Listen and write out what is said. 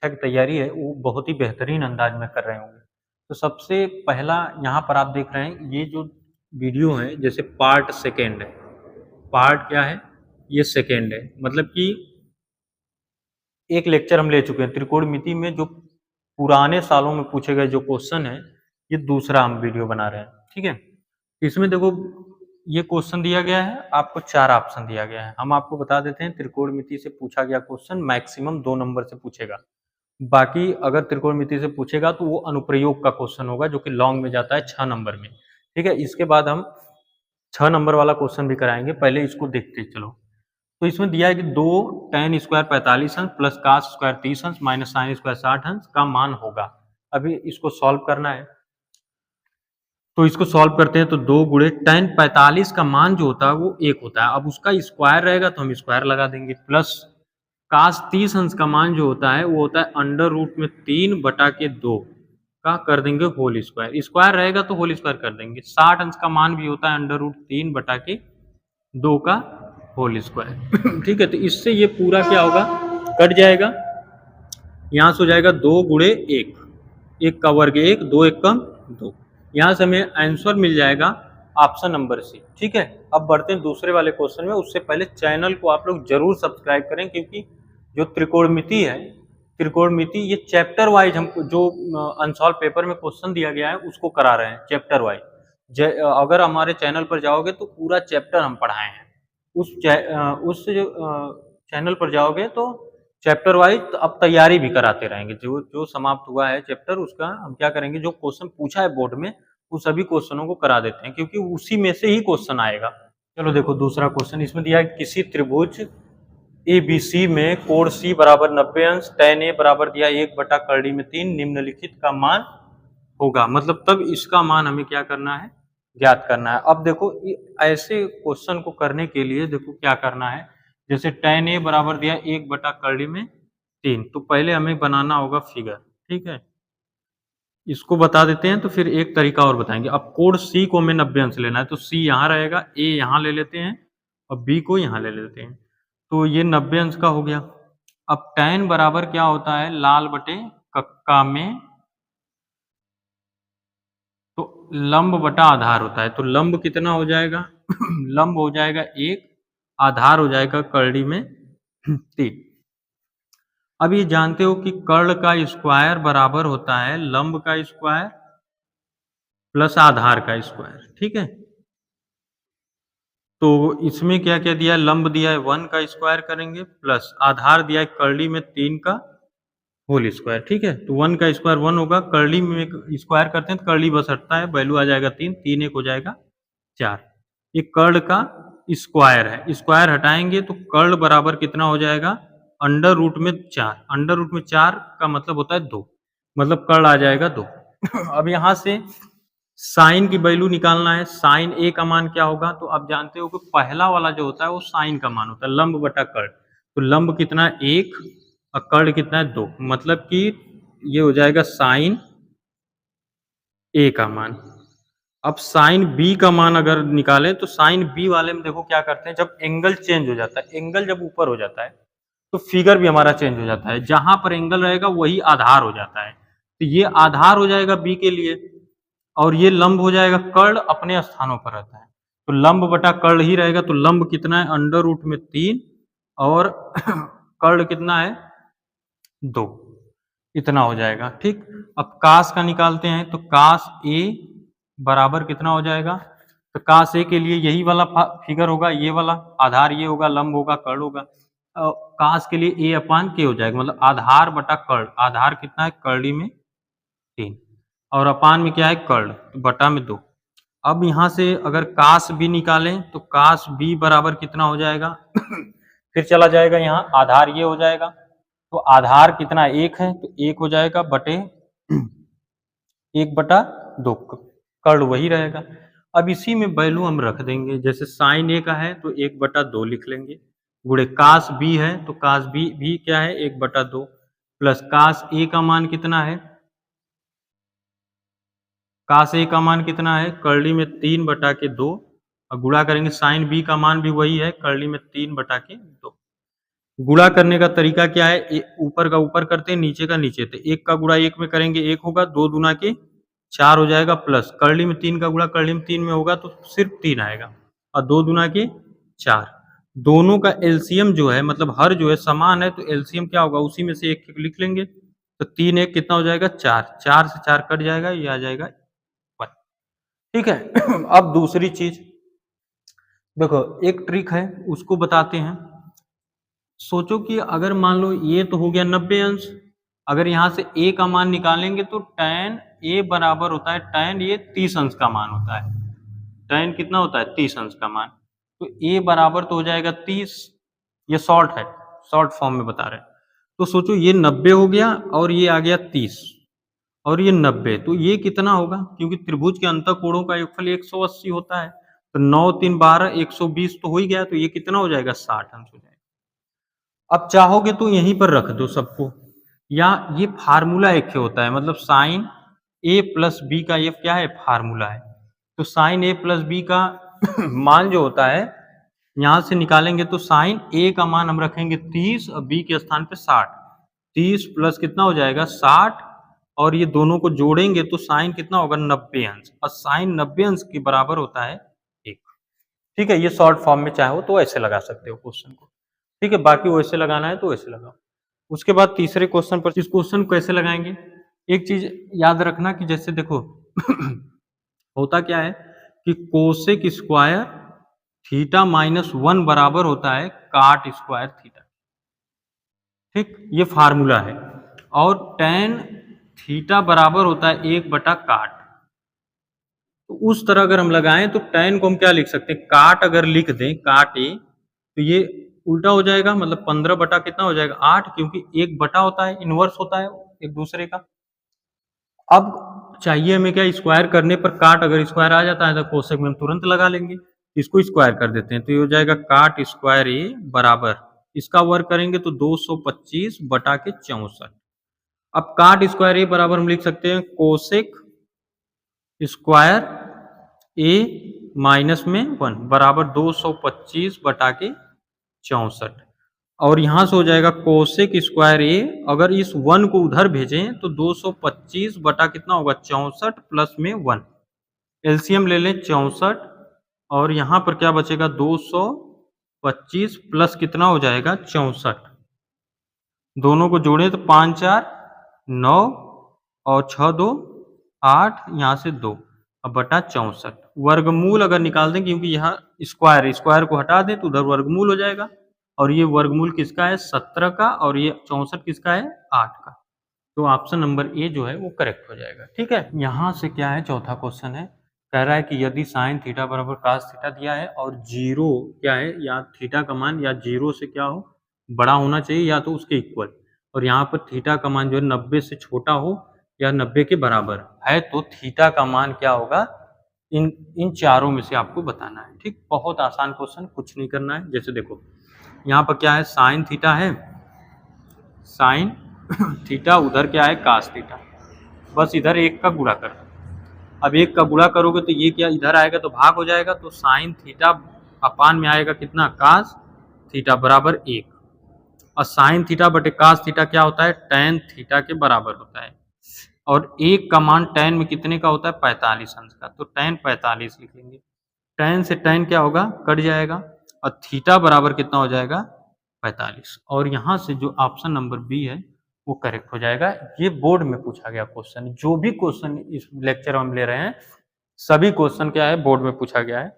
परीक्षा की तैयारी है वो बहुत ही बेहतरीन अंदाज में कर रहे होंगे। तो सबसे पहला यहाँ पर आप देख रहे हैं ये जो वीडियो है जैसे पार्ट सेकेंड है, पार्ट क्या है, ये सेकेंड है, मतलब कि एक लेक्चर हम ले चुके हैं त्रिकोणमिति में जो पुराने सालों में पूछे गए जो क्वेश्चन है, ये दूसरा हम वीडियो बना रहे हैं। ठीक है, इसमें देखो ये क्वेश्चन दिया गया है, आपको 4 ऑप्शन दिया गया है। हम आपको बता देते हैं त्रिकोणमिति से पूछा गया क्वेश्चन मैक्सिमम 2 नंबर से पूछेगा। बाकी अगर त्रिकोणमिति से पूछेगा तो वो अनुप्रयोग का क्वेश्चन होगा जो कि लॉन्ग में जाता है 6 नंबर में। ठीक है, इसके बाद हम 6 नंबर वाला क्वेश्चन भी कराएंगे, पहले इसको देखते चलो। तो इसमें दिया है कि 2 tan स्क्वायर 45 अंश प्लस cos स्क्वायर 30 अंश माइनस sin स्क्वायर 60 अंश का मान होगा। अभी इसको सॉल्व करना है, तो इसको सॉल्व करते हैं। तो 2 गुणे tan 45 का मान जो होता है वो 1 होता है। अब उसका स्क्वायर रहेगा तो हम स्क्वायर लगा देंगे, प्लस cos 30 अंश का मान जो होता है वो होता है अंडर रूट में 3/2 का कर देंगे होल स्क्वायर। स्क्वायर रहेगा तो होल स्क्वायर कर देंगे। 60 अंश का मान भी होता है अंडर रूट 3/2 का होल स्क्वायर। ठीक है, तो इससे ये पूरा क्या होगा, कट जाएगा। यहाँ से हो जाएगा 2 गुणे 1, 1 का वर्ग 1, 2 1 कम 2। यहाँ से हमें आंसर मिल जाएगा ऑप्शन नंबर सी। ठीक है, अब बढ़ते हैं दूसरे वाले क्वेश्चन में। उससे पहले चैनल को आप लोग जरूर सब्सक्राइब करें, क्योंकि जो त्रिकोणमिति है, त्रिकोणमिति ये चैप्टर वाइज हमको जो अनसॉल्व पेपर में क्वेश्चन दिया गया है उसको करा रहे हैं चैप्टर वाइज। अगर हमारे चैनल पर जाओगे तो पूरा चैप्टर हम पढ़ाए हैं। उस चैनल पर जाओगे तो चैप्टर वाइज तो अब तैयारी भी कराते रहेंगे। जो जो समाप्त हुआ है चैप्टर उसका हम क्या करेंगे, जो क्वेश्चन पूछा है बोर्ड में उन सभी क्वेश्चनों को करा देते हैं, क्योंकि उसी में से ही क्वेश्चन आएगा। चलो देखो दूसरा क्वेश्चन इसमें दिया है, किसी त्रिभुज ABC में कोण C बराबर 90 अंश, tan A बराबर दिया 1/3 में 3 निम्नलिखित का मान होगा। मतलब तब इसका मान हमें क्या करना है, ज्ञात करना है। अब देखो ऐसे क्वेश्चन को करने के लिए देखो क्या करना है। जैसे tan A बराबर दिया 1/3 में 3, तो पहले हमें बनाना होगा फिगर। ठीक है, इसको बता देते हैं तो फिर एक तरीका और बताएंगे। अब कोण C को हमें 90 अंश लेना है, तो C यहाँ रहेगा, A यहाँ ले लेते हैं और B को यहाँ ले लेते हैं। तो ये 90 अंश का हो गया। अब tan बराबर क्या होता है, लाल बटे कक्का में, तो लंब बटा आधार होता है। तो लंब कितना हो जाएगा लंब हो जाएगा 1, आधार हो जाएगा करड़ी में 3। अब ये जानते हो कि कर्ण का स्क्वायर बराबर होता है लंब का स्क्वायर प्लस आधार का स्क्वायर। ठीक है, तो इसमें क्या क्या दिया है, लंब दिया है 1 का स्क्वायर करेंगे, प्लस आधार दिया है करली में 3 का होल स्क्वायर। ठीक है, तो 1 का स्क्वायर 1 होगा, करली में स्क्वायर करते हैं तो करली बस हटता है, वैल्यू आ जाएगा 3, 3 1 हो जाएगा 4। ये कर्ण का स्क्वायर है, स्क्वायर हटाएंगे तो कर्ण बराबर कितना हो जाएगा, अंडर रूट में 4। अंडर रूट में 4 का मतलब होता है 2, मतलब कर्ण आ जाएगा 2। अब यहाँ से साइन की वैल्यू निकालना है। साइन ए का मान क्या होगा, तो आप जानते हो कि पहला वाला जो होता है वो साइन का मान होता है, लंब बटा कर्ण। तो लंब कितना है 1 और कर्ण कितना है 2, मतलब कि ये हो जाएगा साइन ए का मान। अब साइन बी का मान अगर निकालें तो साइन बी वाले में देखो क्या करते हैं, जब एंगल चेंज हो जाता है, एंगल जब ऊपर हो जाता है तो फिगर भी हमारा चेंज हो जाता है। जहां पर एंगल रहेगा वही आधार हो जाता है। तो ये आधार हो जाएगा बी के लिए, और ये लंब हो जाएगा, कर्ण अपने स्थानों पर रहता है तो लंब बटा कर्ण ही रहेगा। तो लंब कितना है, अंडर रूट में 3, और कर्ण कितना है 2, इतना हो जाएगा। ठीक, अब कास का निकालते हैं, तो कास ए बराबर कितना हो जाएगा, तो कास ए के लिए यही वाला फिगर होगा, ये वाला आधार ये होगा, लंब होगा, कर्ण होगा। कास के लिए ए अपान के हो जाएगा, मतलब आधार बटा कर्ण। आधार कितना है करड़ी में 3, और अपान में क्या है कर्ण, तो बटा में 2। अब यहाँ से अगर कास बी निकालें तो कास बी बराबर कितना हो जाएगा फिर चला जाएगा यहाँ, आधार ये हो जाएगा, तो आधार कितना 1 है, तो 1 हो जाएगा बटे 1/2, कर्ण वही रहेगा। अब इसी में वैल्यू हम रख देंगे, जैसे साइन ए का है तो 1/2 लिख लेंगे, गुणे कास बी है तो कास बी भी क्या है 1/2, प्लस कास ए का मान कितना है, कास ए का मान कितना है, करली में 3/2, और गुणा करेंगे साइन बी का मान भी वही है, करली में 3/2। गुणा करने का तरीका क्या है, ऊपर का ऊपर करते हैं, नीचे का नीचे, तो एक का गुणा एक में करेंगे एक होगा, दो दूना के चार हो जाएगा, प्लस करली में तीन का गुणा करली में तीन में होगा तो सिर्फ तीन आएगा, और दो दूना के चार। दोनों का एलसीएम जो है मतलब हर जो है समान है, तो एलसीएम क्या होगा, उसी में से एक लिख लेंगे, तो तीन एक कितना हो जाएगा, चार, चार से चार कट जाएगा, ये आ जाएगा वन। ठीक है। अब दूसरी चीज देखो, एक ट्रिक है उसको बताते हैं। सोचो कि अगर मान लो ये तो हो गया 90 अंश, अगर यहाँ से a का मान निकालेंगे तो tan a बराबर होता है tan ये 30 अंश का मान होता है, tan कितना होता है 30 अंश का मान, तो a बराबर तो हो जाएगा 30, ये शॉर्ट है, शॉर्ट फॉर्म में बता रहे हैं। तो सोचो ये 90 हो गया और ये आ गया 30 और ये 90, तो ये कितना होगा, क्योंकि त्रिभुज के अंतःकोणों का योगफल 180 होता है, तो 9 3 12 120 तो हो ही गया, तो ये कितना हो जाएगा 60 अंश हो जाएगा। अब चाहोगे तो यहीं पर रख दो सबको, या ये फार्मूला एक ही होता है, मतलब साइन a प्लस बी का ये क्या है फार्मूला है, तो साइन a प्लस बी का मान जो होता है यहां से निकालेंगे, तो साइन a का मान हम रखेंगे 30 और b के स्थान पे 60, 30 प्लस कितना हो जाएगा 60, और ये दोनों को जोड़ेंगे तो साइन कितना होगा 90 अंश, और साइन 90 अंश के बराबर होता है 1। ठीक है, ये शॉर्ट फॉर्म में चाहो तो ऐसे लगा सकते हो क्वेश्चन को। ठीक है, बाकी वैसे लगाना है तो वैसे लगाओ। उसके बाद तीसरे क्वेश्चन पर, इस क्वेश्चन को कैसे लगाएंगे, एक चीज याद रखना कि जैसे देखो होता क्या है कि cosec square theta minus one बराबर होता है काट स्क्वायर थीटा। ठीक, ये फार्मूला है, और टेन थीटा बराबर होता है एक बटा काट। तो उस तरह अगर हम लगाएं तो टेन को हम क्या लिख सकते हैं, काट अगर लिख दें काट ए, तो ये उल्टा हो जाएगा, मतलब 15 बटा कितना हो जाएगा 8, क्योंकि एक बटा होता है, इनवर्स होता है एक दूसरे का। अब चाहिए हमें क्या, स्क्वायर करने पर काट अगर स्क्वायर आ जाता है तो कोसेक में हम तुरंत लगा लेंगे, इसको स्क्वायर कर देते हैं, तो ये हो जाएगा काट स्क्वायर ए बराबर, इसका वर्ग करेंगे तो 225 बटा के 64। अब काट स्क्वायर ए बराबर हम लिख सकते हैं कोसेक स्क्वायर ए माइनस में वन बराबर 225 बटा के 64, और यहां से हो जाएगा कोसेक स्क्वायर ए, अगर इस वन को उधर भेजें तो 225 बटा कितना होगा 64 प्लस में वन, एलसीएम ले लें 64, और यहां पर क्या बचेगा 225 प्लस कितना हो जाएगा 64, दोनों को जोड़ें तो 5 4 9 और 6 2 8, यहाँ से 2, अब बटा 64, वर्गमूल अगर निकाल दें, क्योंकि यहाँ स्क्वायर स्क्वायर को हटा दें तो उधर वर्गमूल हो जाएगा, और ये वर्गमूल किसका है 17 का, और ये 64 किसका है 8 का, तो ऑप्शन नंबर ए जो है वो करेक्ट हो जाएगा। ठीक है, यहाँ से क्या है चौथा क्वेश्चन है, कह रहा है कि यदि साइन थीटा बराबर कास थीटा दिया है और जीरो क्या है, या थीटा का मान या जीरो से क्या हो बड़ा होना चाहिए या तो उसके इक्वल, और यहाँ पर थीटा का मान जो है 90 से छोटा हो या 90 के बराबर है, तो थीटा का मान क्या होगा, इन इन चारों में से आपको बताना है। ठीक, बहुत आसान क्वेश्चन, कुछ नहीं करना है। जैसे देखो यहाँ पर क्या है साइन थीटा है, साइन थीटा, उधर क्या है कास थीटा, बस इधर एक का गुणा कर, अब एक का गुणा करोगे तो ये क्या इधर आएगा तो भाग हो जाएगा, तो साइन थीटा अपान में आएगा कितना कास थीटा बराबर एक, और साइन थीटा बटे कास थीटा क्या होता है टेन थीटा के बराबर होता है, और एक का मान टेन में कितने का होता है 45 अंश का, तो टेन 45 लिख लेंगे, टेन से टेन क्या होगा कट जाएगा, और थीटा बराबर कितना हो जाएगा 45, और यहाँ से जो ऑप्शन नंबर बी है वो करेक्ट हो जाएगा। ये बोर्ड में पूछा गया क्वेश्चन, जो भी क्वेश्चन इस लेक्चर में हम ले रहे हैं सभी क्वेश्चन क्या है बोर्ड में पूछा गया है।